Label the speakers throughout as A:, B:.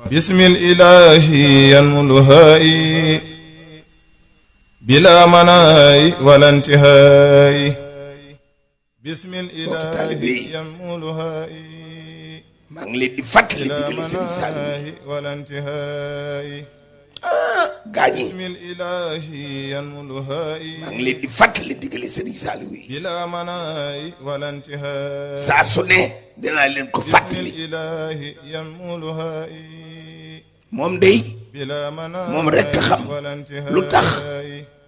A: بسم الإله ينملهائي بلا مناي ولا انتهاء بسم الإله ينملهائي
B: maa ngi leen di fàttali
A: بلا
B: digali Serigne Saliou
A: مناي ولا انتهاء
B: gaañi
A: بسم الإله ينملهائي
B: maa ngi leen di fàttali digali Serigne Saliou yi
A: بلا مناي ولا انتهاء
B: saa su ne dinaa leen ko
A: بسم
B: fàttali
A: الإله ينملهائي
B: moom day
A: بلا مناي
B: moom rekk xam
A: ولا انتهاء
B: lu tax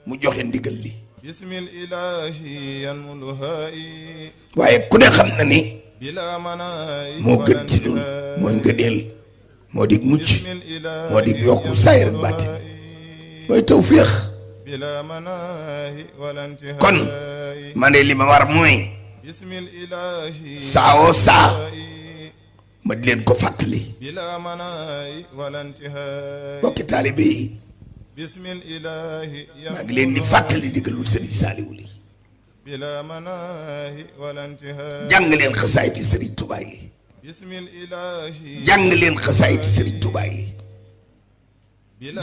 B: mu joxe ndigal li
A: بسم الإله ينملهائي
B: waaye ku ne xam na ni
A: بلا مناي
B: moo gën ci ñun mooy ngëneel moo dig mucc moo dig yokku saayir ak baatin mooy tawféex
A: بلا مناي ولا انتهاء
B: kon man de li ma war mooy
A: بسم الإله
B: saawoo saa ma di leen ko fàttali
A: بلا مناي ولا انتهاء
B: bokki taalibe yi
A: بسم الإله
B: maa ngi leen di fàttali digalul Serigne Saliou li
A: بلا مناي ولا انتهاء
B: jàng leen xasaayiti Serigne Touba yi
A: بسم الإله
B: jàng leen xasaayiti Serigne Touba yi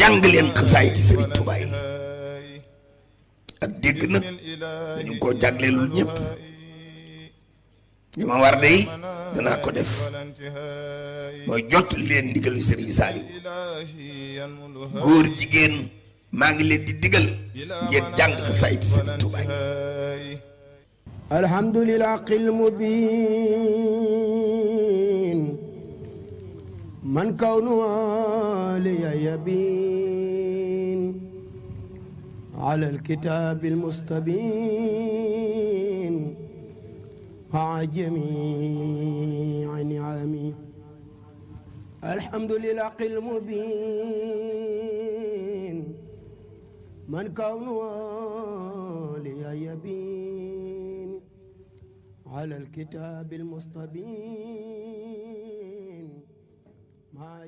B: jàng leen xasaayiti Serigne Touba yi ak dégg nag dañu koo jagleelul ñëpp ñi ma war day danaa ko def mooy jottali leen ndigalu Serigne Saliou góor jigéen maa ngi leen di digal ngeen jàng xasaayiti Serigne Touba yi
C: الحمد للحق المبين من كونه لي يبين على الكتاب المستبين مع جميع نعمي الحمد للحق المبين من كونه لي يبين على الكتاب المستبين مع